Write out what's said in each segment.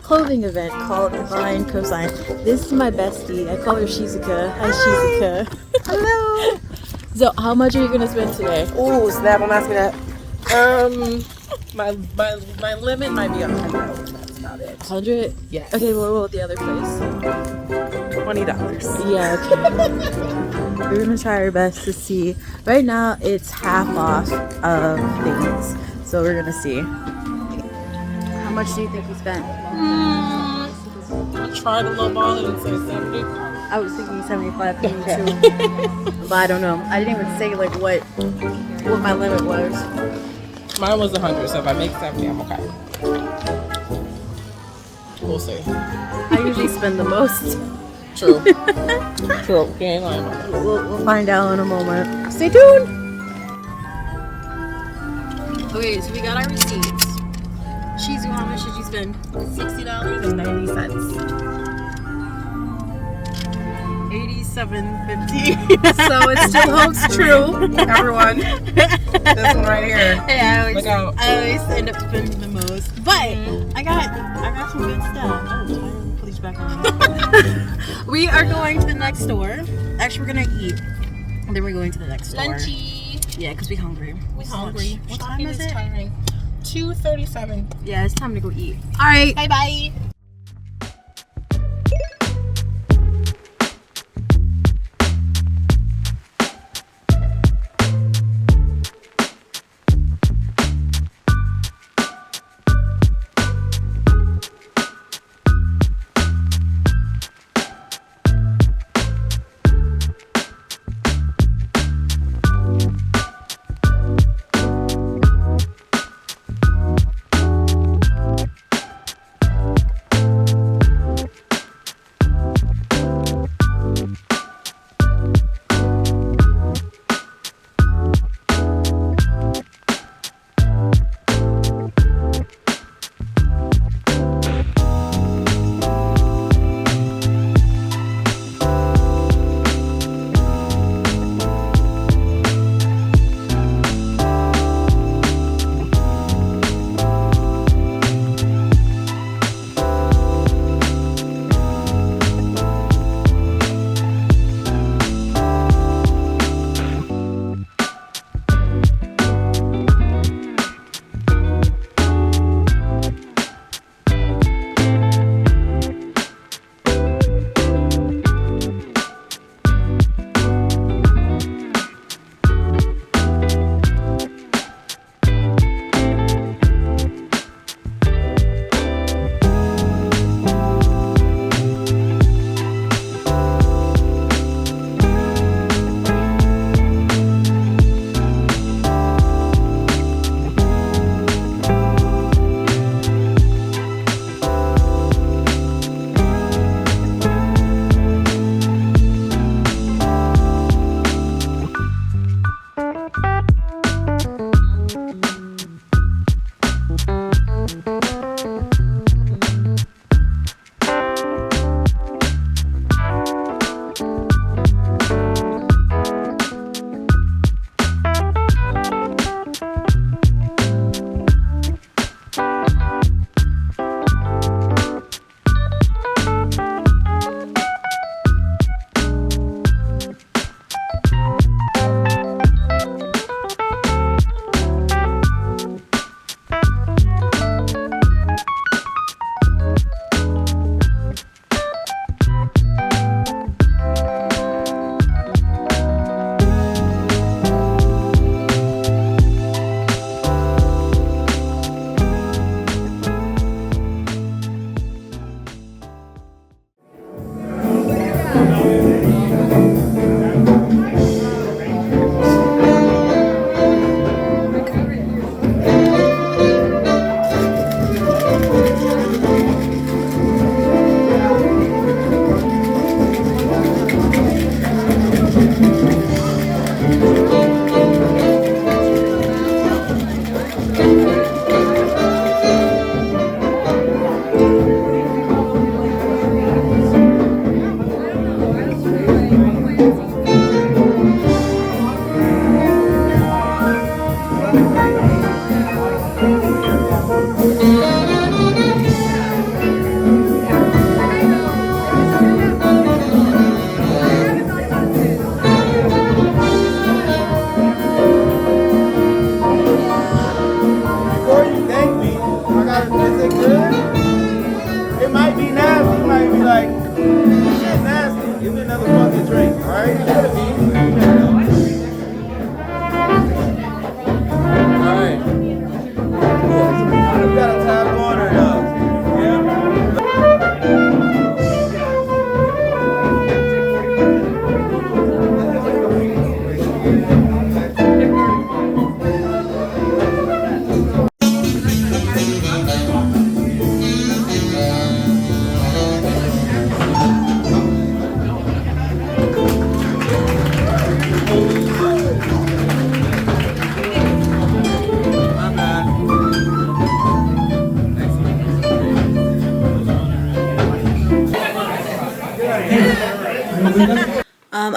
clothing event called Divine Cosign. This is my bestie. I call her Shizuka. Hi, Shizuka. Hello. So, how much are you gonna spend today? Oh snap! I'm asking that. My limit might be $100. That's about it. 100? Yes. Okay, what about the other place? $20. Yeah, okay. We're gonna try our best to see. Right now, it's half off of things, so we're gonna see. How much do you think we spent? I tried to lowball it and say 70. I was thinking 75 for me too, but I don't know. I didn't even say like what my limit was. Mine was 100, so if I make 70, I'm okay. We'll see. I usually spend the most. True. True. You ain't lying about that. We'll find out in a moment. Stay tuned. Okay, so we got our receipts. Shizu, how much did you spend? $60.90. $87.50. So it still holds true, everyone. This one right here. Hey, Look out. I always end up spending the most, but I got some good stuff. Oh, time to put these back on. We are going to the next store. Actually, we're gonna eat, and then we're going to the next store. Lunchy. Yeah, because we're hungry. We're hungry. What time is it? Tiring. 2:37. Yeah, it's time to go eat. All right. Bye bye.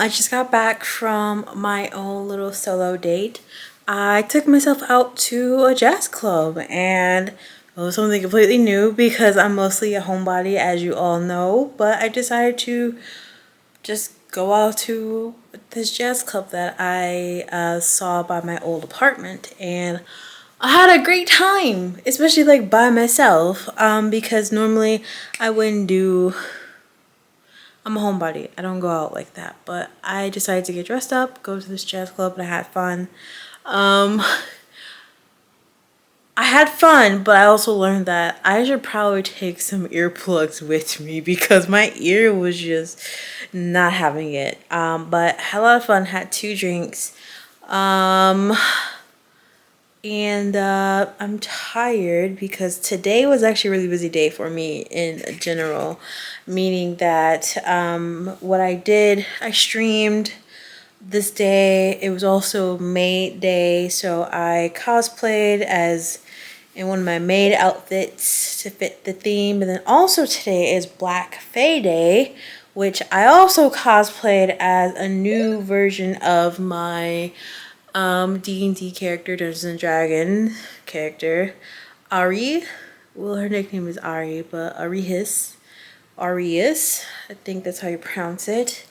I just got back from my own little solo date. I took myself out to a jazz club, and it was something completely new because I'm mostly a homebody, as you all know, but I decided to just go out to this jazz club that I saw by my old apartment, and I had a great time, especially like by myself, because normally I wouldn't do. I'm a homebody. I don't go out like that. But I decided to get dressed up, go to this jazz club, and I had fun. I had fun, but I also learned that I should probably take some earplugs with me because my ear was just not having it. But had a lot of fun, had 2 drinks. And I'm tired because today was actually a really busy day for me in general, meaning that what I did, I streamed this day. It was also maid day, so I cosplayed as in one of my maid outfits to fit the theme. And then also today is Black Fae Day, which I also cosplayed as a new version of my D&D character, Dungeons and Dragon character, Ari. Well, her nickname is Ari, but Arius, I think that's how you pronounce it.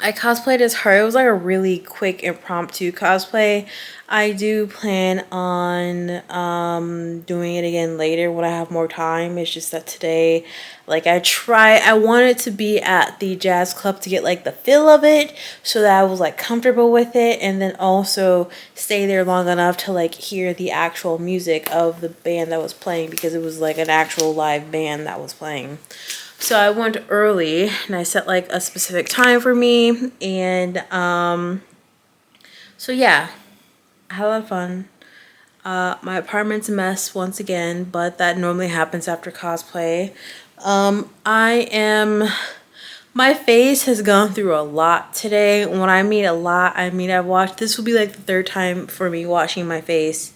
I cosplayed as her. It was like a really quick impromptu cosplay. I do plan on doing it again later when I have more time. It's just that today, like I wanted to be at the jazz club to get like the feel of it so that I was like comfortable with it, and then also stay there long enough to like hear the actual music of the band that was playing, because it was like an actual live band that was playing. So I went early and I set like a specific time for me, and so yeah, I had a lot of fun. My apartment's a mess once again, but that normally happens after cosplay. My face has gone through a lot today. When I mean a lot, I mean this will be like the 3rd time for me washing my face.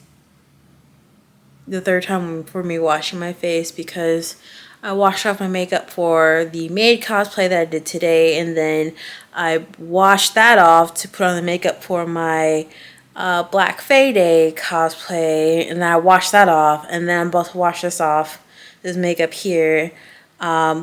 Because I washed off my makeup for the maid cosplay that I did today, and then I washed that off to put on the makeup for my Black Fae Day cosplay, and then I washed that off, and then I'm about to wash this makeup here,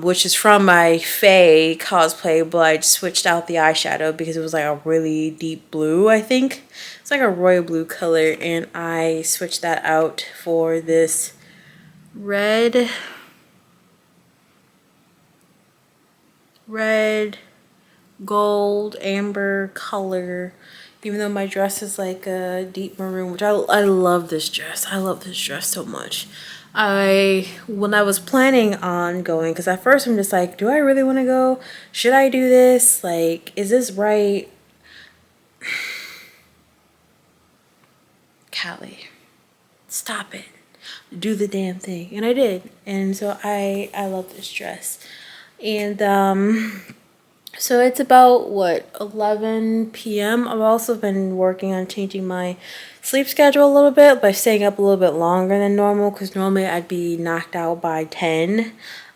which is from my Fae cosplay, but I switched out the eyeshadow because it was like a really deep blue, I think. It's like a royal blue color, and I switched that out for this red, gold, amber color, even though my dress is like a deep maroon, which I love this dress. I love this dress so much. When I was planning on going, because at first I'm just like, do I really want to go? Should I do this? Like, is this right? Callie, stop it. Do the damn thing. And I did. And so I love this dress. And so it's about 11 p.m. I've also been working on changing my sleep schedule a little bit by staying up a little bit longer than normal, because normally I'd be knocked out by 10.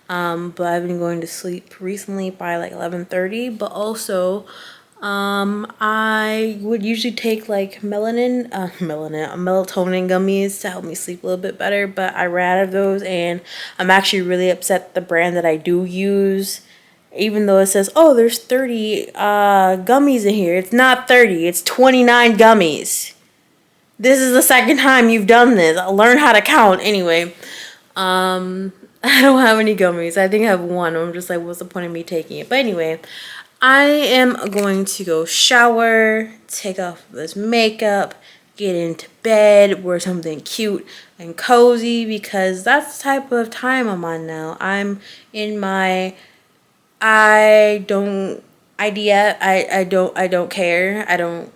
But I've been going to sleep recently by like 11:30. But also I would usually take like melatonin gummies to help me sleep a little bit better, but I ran out of those, and I'm actually really upset the brand that I do use, even though it says, oh, there's 30 gummies in here. It's not 30, it's 29 gummies. This is the 2nd time you've done this. I'll learn how to count. Anyway, I don't have any gummies. I think I have one. I'm just like, what's the point of me taking it? But anyway, I am going to go shower, take off this makeup, get into bed, wear something cute and cozy because that's the type of time I'm on now. I'm in my I don't idea. I don't care. I don't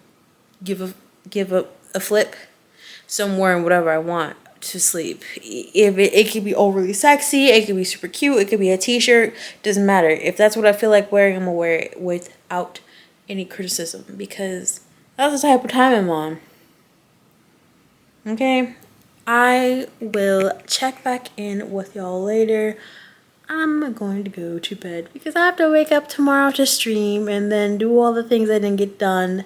give a flip. So I'm wearing whatever I want to sleep. If it could be overly sexy, it could be super cute, it could be a t-shirt, doesn't matter. If that's what I feel like wearing, I'm gonna wear it without any criticism because that's the type of time I'm on. Okay? I will check back in with y'all later. I'm going to go to bed because I have to wake up tomorrow to stream and then do all the things I didn't get done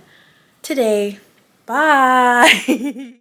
today. Bye.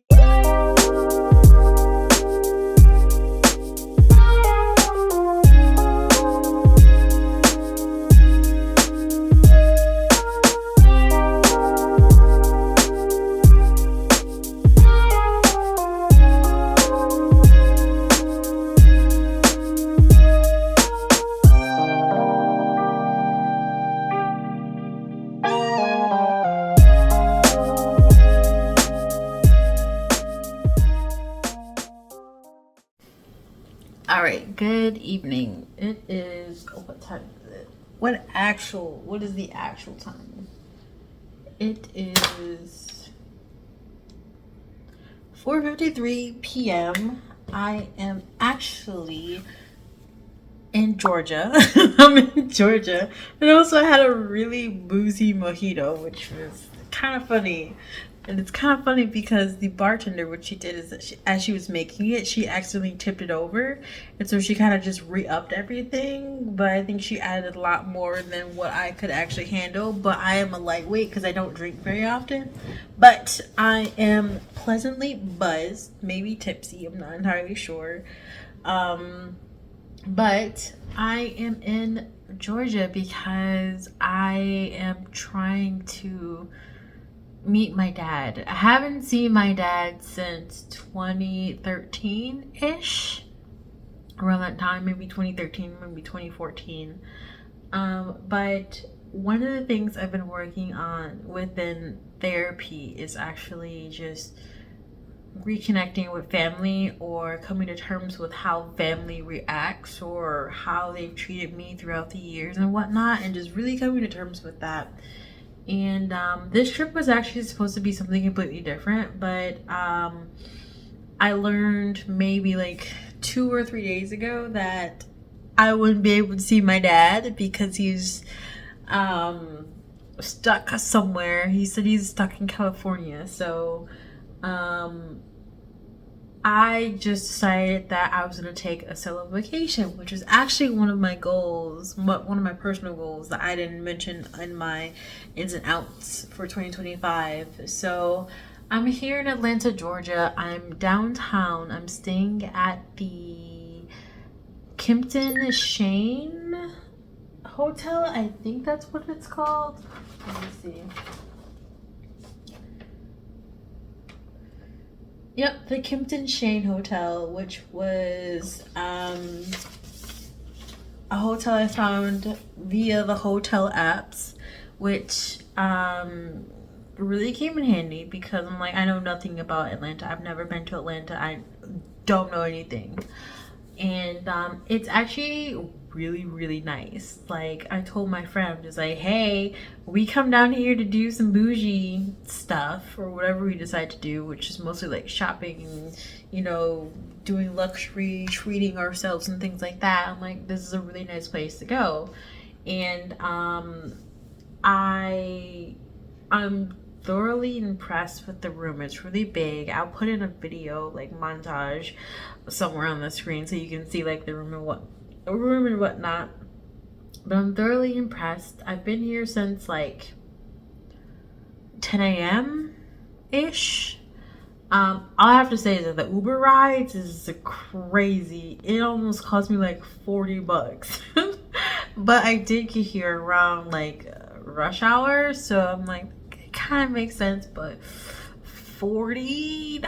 All right, good evening. It is, what time is it? What is the actual time? It is 4:53 p.m. I am actually in Georgia. I'm in Georgia. And also I had a really boozy mojito, which was kind of funny. And it's kind of funny because the bartender, what she did is that as she was making it, she accidentally tipped it over. And so she kind of just re-upped everything. But I think she added a lot more than what I could actually handle. But I am a lightweight because I don't drink very often. But I am pleasantly buzzed, maybe tipsy. I'm not entirely sure. But I am in Georgia because I am trying to meet my dad. I haven't seen my dad since 2013-ish. Around that time, maybe 2013, maybe 2014. But one of the things I've been working on within therapy is actually just reconnecting with family or coming to terms with how family reacts or how they've treated me throughout the years and whatnot, and just really coming to terms with that. And this trip was actually supposed to be something completely different, but I learned maybe like 2 or 3 days ago that I wouldn't be able to see my dad because he's stuck somewhere. He said he's stuck in California. So I just decided that I was going to take a solo vacation, which is actually one of my goals, one of my personal goals that I didn't mention in my ins and outs for 2025. So I'm here in Atlanta, Georgia. I'm downtown. I'm staying at the Kimpton Shane Hotel. I think that's what it's called. Let me see. Yep, the Kimpton Shane Hotel, which was a hotel I found via the hotel apps, which really came in handy because I'm like, I know nothing about Atlanta. I've never been to Atlanta. I don't know anything. And it's actually really, really nice. Like, I told my friend, just like, hey, we come down here to do some bougie stuff or whatever we decide to do, which is mostly like shopping and, you know, doing luxury, treating ourselves and things like that. I'm like, this is a really nice place to go. And I'm thoroughly impressed with the room. It's really big. I'll put in a video, like montage somewhere on the screen so you can see like the room and whatnot. But I'm thoroughly impressed. I've been here since like 10 a.m. ish. All I have to say is that the Uber rides is crazy. It almost cost me like $40. But I did get here around like rush hour, so I'm like, it kind of makes sense, but $40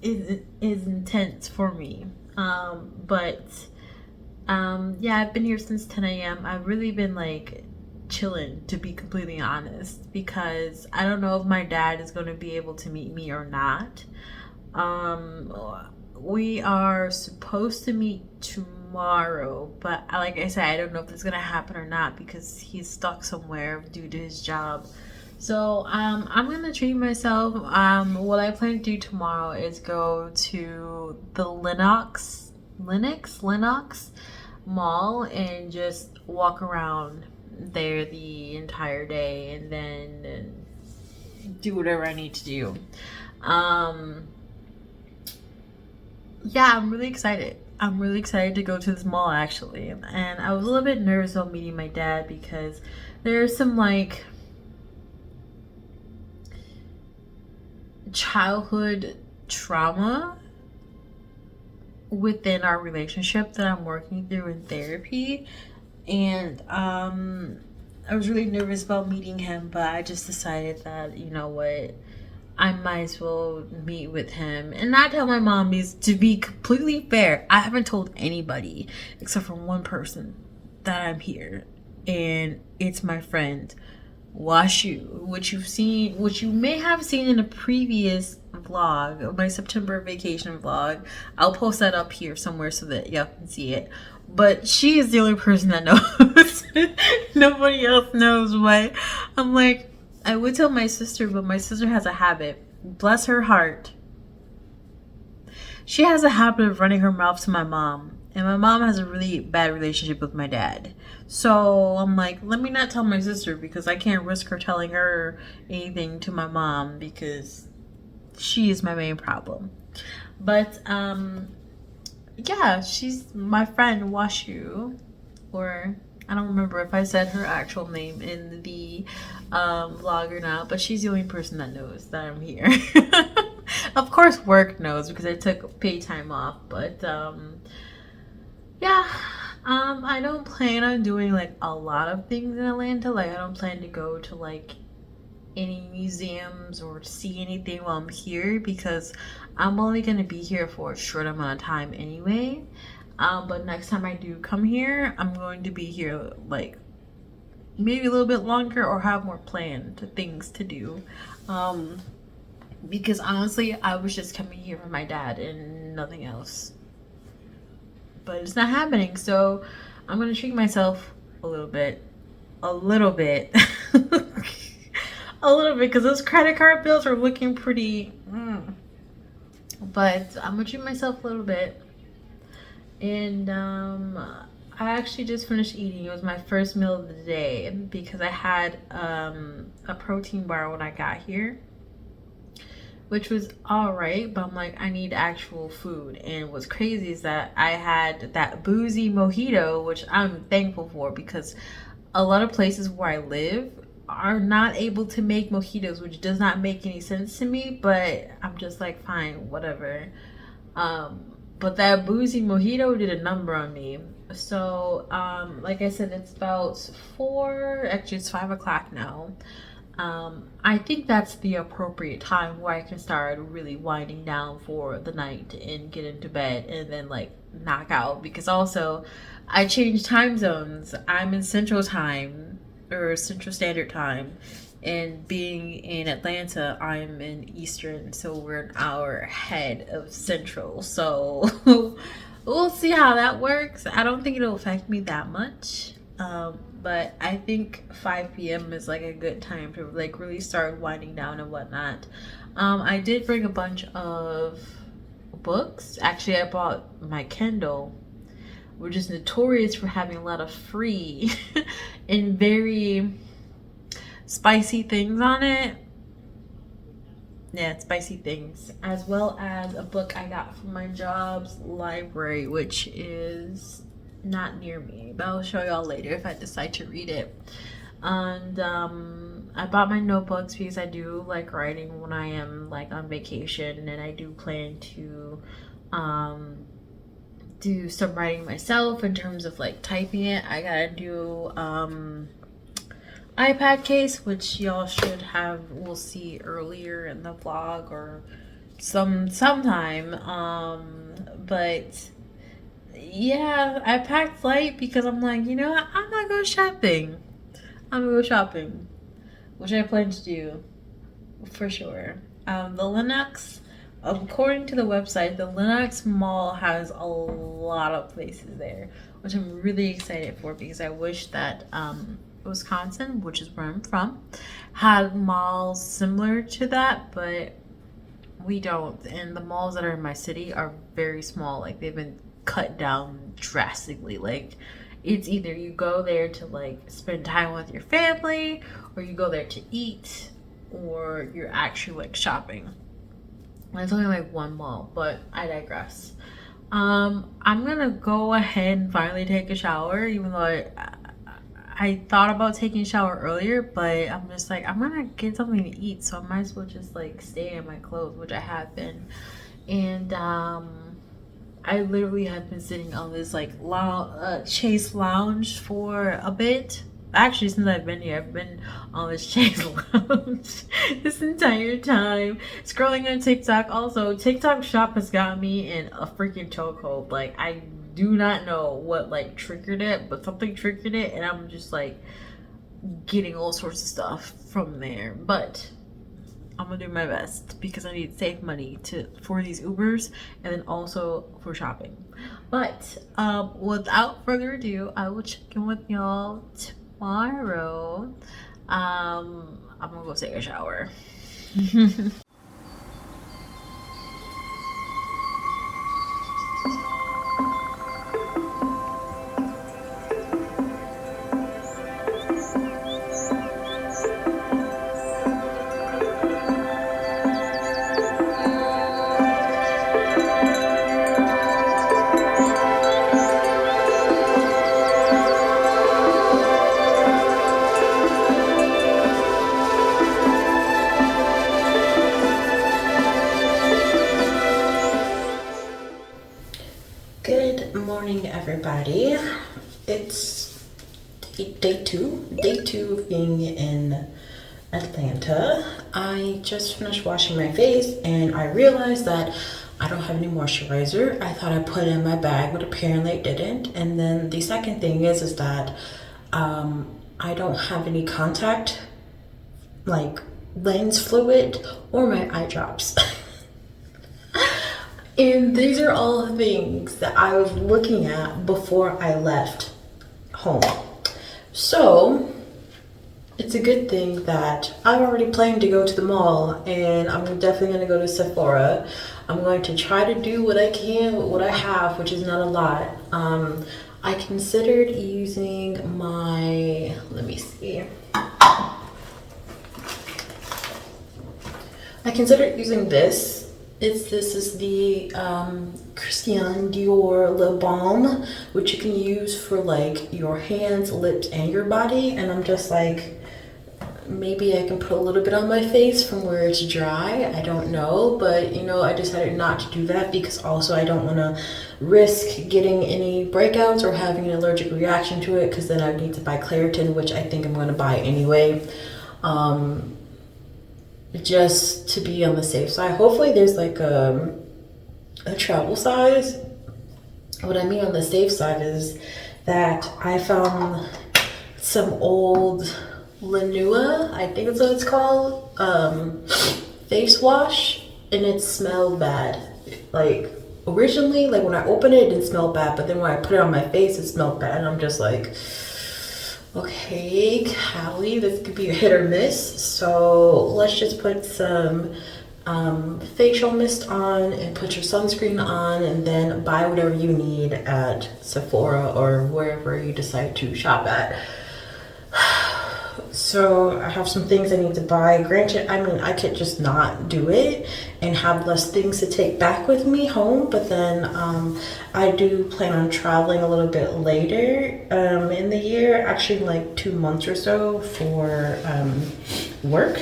is intense for me. Yeah, I've been here since 10 a.m. I've really been like chilling, to be completely honest, because I don't know if my dad is going to be able to meet me or not. We are supposed to meet tomorrow, but like I said, I don't know if it's going to happen or not because he's stuck somewhere due to his job. So I'm gonna treat myself. What I plan to do tomorrow is go to the Lenox Mall and just walk around there the entire day, and then do whatever I need to do. Yeah, I'm really excited. I'm really excited to go to this mall actually, and I was a little bit nervous about meeting my dad because there's some like childhood trauma within our relationship that I'm working through in therapy, and I was really nervous about meeting him, but I just decided that, you know what, I might as well meet with him and not tell my mom, because to be completely fair, I haven't told anybody except for one person that I'm here, and it's my friend Washu, which you may have seen in a previous vlog, my September vacation vlog. I'll post that up here somewhere so that y'all can see it. But she is the only person that knows. Nobody else knows why. I'm like, I would tell my sister, but my sister has a habit. Bless her heart. She has a habit of running her mouth to my mom. And my mom has a really bad relationship with my dad. So I'm like, let me not tell my sister because I can't risk her telling her anything to my mom because she is my main problem. But yeah, she's my friend Washu, or I don't remember if I said her actual name in the vlog or not, but she's the only person that knows that I'm here. Of course work knows because I took paid time off, but yeah, I don't plan on doing like a lot of things in Atlanta. Like I don't plan to go to like any museums or see anything while I'm here because I'm only going to be here for a short amount of time anyway. But next time I do come here, I'm going to be here like maybe a little bit longer or have more planned things to do. Because honestly, I was just coming here for my dad and nothing else. But it's not happening, so I'm gonna treat myself a little bit, a little bit, because those credit card bills are looking pretty. But I'm gonna treat myself a little bit, and I actually just finished eating. It was my first meal of the day because I had a protein bar when I got here, which was alright, but I'm like, I need actual food. And what's crazy is that I had that boozy mojito, which I'm thankful for because a lot of places where I live are not able to make mojitos, which does not make any sense to me, but I'm just like, fine, whatever. But that boozy mojito did a number on me. So, like I said, it's about it's 5 o'clock now. I think that's the appropriate time where I can start really winding down for the night and get into bed and then like knock out, because also I changed time zones. I'm in Central Time or Central Standard Time, and being in Atlanta, I'm in Eastern, so we're an hour ahead of Central. So we'll see how that works. I don't think it'll affect me that much. But I think 5 p.m. is like a good time to like really start winding down and whatnot. I did bring a bunch of books. Actually, I bought my Kindle, which is notorious for having a lot of free and very spicy things on it. Yeah, spicy things. As well as a book I got from my job's library, which is not near me, but I'll show y'all later if I decide to read it. And I bought my notebooks because I do like writing when I am like on vacation, and I do plan to do some writing myself in terms of like typing it. I gotta do iPad case, which y'all will see earlier in the vlog or sometime. But yeah, I packed light because I'm like, you know what? I'm not going shopping. I'm gonna go shopping, which I plan to do for sure. The Lenox, according to the website, the Lenox Mall has a lot of places there, which I'm really excited for because I wish that Wisconsin, which is where I'm from, had malls similar to that, but we don't. And the malls that are in my city are very small. Like, they've been cut down drastically. Like, it's either you go there to like spend time with your family, or you go there to eat, or you're actually like shopping. And it's only like one mall, but I digress. I'm gonna go ahead and finally take a shower, even though I thought about taking a shower earlier, but I'm just like, I'm gonna get something to eat, so I might as well just like stay in my clothes, which I have been. And I literally have been sitting on this like Chase lounge for a bit. Actually, since I've been here, I've been on this Chase lounge this entire time, scrolling on TikTok. Also, TikTok shop has got me in a freaking chokehold. Like, I do not know what like triggered it, but something triggered it, and I'm just like getting all sorts of stuff from there. But I'm gonna do my best because I need to save money for these Ubers and then also for shopping. But without further ado, I will check in with y'all tomorrow. I'm gonna go take a shower. Good morning, everybody. It's day two of being in Atlanta. I just finished washing my face and I realized that I don't have any moisturizer. I thought I put it in my bag, but apparently I didn't. And then the second thing is that I don't have any contact, like lens fluid or my eye drops. And these are all the things that I was looking at before I left home. So it's a good thing that I'm already planning to go to the mall, and I'm definitely going to go to Sephora. I'm going to try to do what I can with what I have, which is not a lot. I considered using my, let me see. I considered using this. This is the Christian Dior Lip Balm, which you can use for like your hands, lips, and your body. And I'm just like, maybe I can put a little bit on my face from where it's dry. I don't know, but you know, I decided not to do that because also I don't want to risk getting any breakouts or having an allergic reaction to it, because then I need to buy Claritin, which I think I'm going to buy anyway. Just to be on the safe side. Hopefully there's like a travel size. What I mean on the safe side is that I found some old Lanua, I think that's what it's called, face wash, and it smelled bad. Like originally, like when I opened it, it didn't smell bad, but then when I put it on my face, it smelled bad, and I'm just like, okay, Callie, this could be a hit or miss. So let's just put some facial mist on and put your sunscreen on, and then buy whatever you need at Sephora or wherever you decide to shop at. So I have some things I need to buy. Granted, I mean, I could just not do it and have less things to take back with me home, but then I do plan on traveling a little bit later in the year, actually like 2 months or so for work,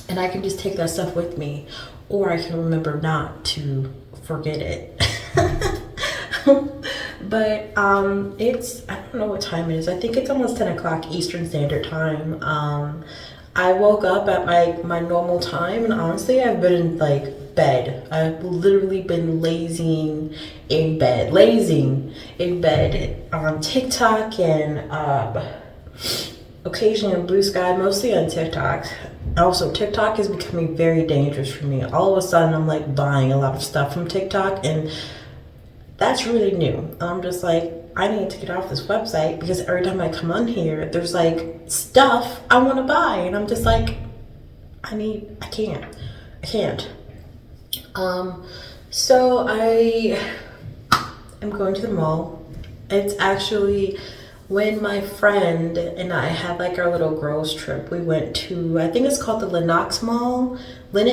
and I can just take that stuff with me, or I can remember not to forget it. But it's, I don't know what time it is. I think it's almost 10 o'clock Eastern Standard Time. I woke up at my normal time, and honestly, I've been in like bed. I've literally been lazing in bed on TikTok and occasionally on Blue Sky, mostly on TikTok. Also, TikTok is becoming very dangerous for me. All of a sudden, I'm like buying a lot of stuff from TikTok, and that's really new. I'm just like, I need to get off this website because every time I come on here, there's like stuff I want to buy, and I'm just like, I can't. So I am going to the mall. It's actually when my friend and I had like our little girls trip. We went to, I think it's called the Lenox Mall. I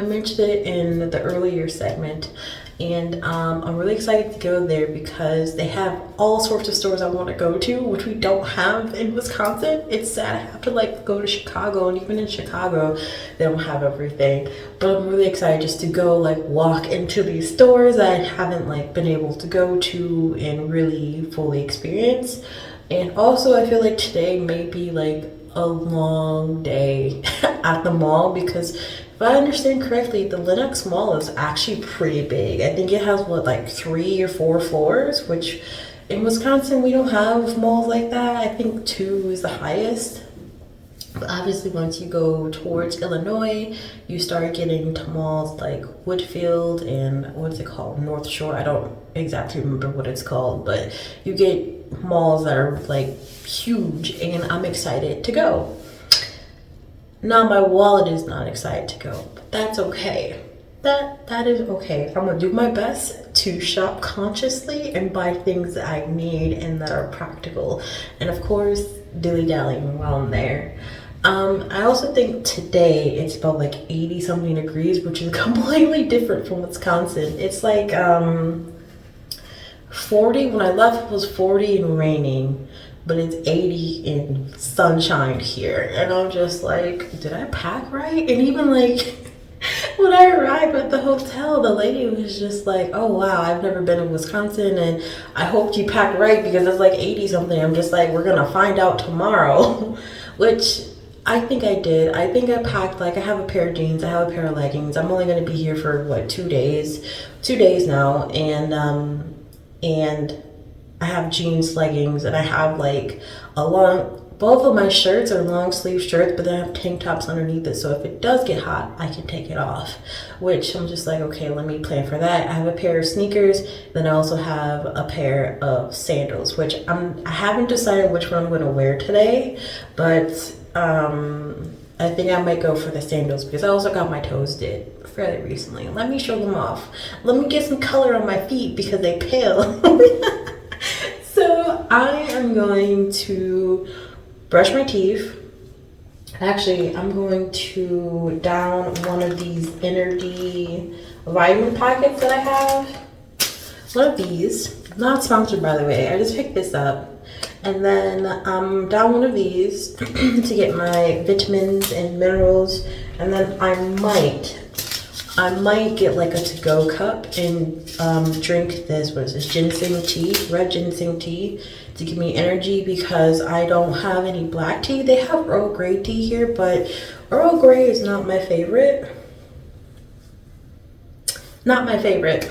mentioned it in the earlier segment. And I'm really excited to go there because they have all sorts of stores I want to go to, which we don't have in Wisconsin. It's sad I have to like go to Chicago, and even in Chicago, they don't have everything. But I'm really excited just to go like walk into these stores that I haven't like been able to go to and really fully experience. And also, I feel like today may be like a long day at the mall because if I understand correctly, the Lenox Mall is actually pretty big. I think it has what, like 3 or 4 floors, which in Wisconsin we don't have malls like that. I think 2 is the highest. But obviously once you go towards Illinois, you start getting to malls like Woodfield and what's it called? North Shore. I don't exactly remember what it's called, but you get malls that are like huge, and I'm excited to go. Now my wallet is not excited to go, but that's okay. That is okay. I'm gonna do my best to shop consciously and buy things that I need and that are practical, and of course dilly-dallying while I'm there. I also think today it's about like 80 something degrees, which is completely different from Wisconsin. It's like 40. When I left it was 40 and raining, but it's 80 in sunshine here, and I'm just like, did I pack right? And even like when I arrived at the hotel, the lady was just like, oh wow, I've never been in Wisconsin, and I hoped you packed right because it's like 80 something. I'm just like, we're gonna find out tomorrow. Which I think I did. I think I packed, like I have a pair of jeans, I have a pair of leggings. I'm only gonna be here for what, 2 days? 2 days now, and I have jeans, leggings, and I have like both of my shirts are long sleeve shirts, but then I have tank tops underneath it. So if it does get hot, I can take it off, which I'm just like, okay, let me plan for that. I have a pair of sneakers. Then I also have a pair of sandals, which I haven't decided which one I'm going to wear today, but I think I might go for the sandals because I also got my toes did fairly recently. Let me show them off. Let me get some color on my feet because they pale. So I am going to brush my teeth. Actually, I'm going to down one of these Inner-D vitamin packets that I have. One of these, not sponsored by the way, I just picked this up. And then down one of these to get my vitamins and minerals. And then I might get like a to-go cup and drink this, what is this, ginseng tea, red ginseng tea, to give me energy because I don't have any black tea. They have Earl Grey tea here, but Earl Grey is not my favorite. Not my favorite.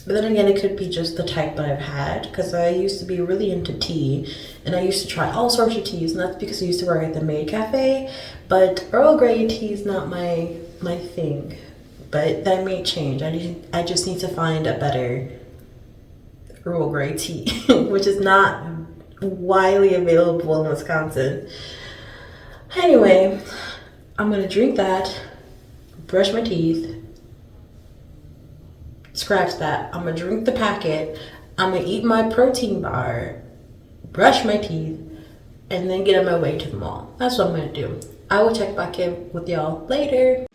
But then again, it could be just the type that I've had because I used to be really into tea and I used to try all sorts of teas, and that's because I used to work at the Maid Cafe. But Earl Grey tea is not my thing. But that may change. I just need to find a better Earl Grey tea, which is not widely available in Wisconsin. Anyway, I'm gonna drink that, brush my teeth, scratch that. I'm gonna drink the packet, I'm gonna eat my protein bar, brush my teeth, and then get on my way to the mall. That's what I'm gonna do. I will check back in with y'all later.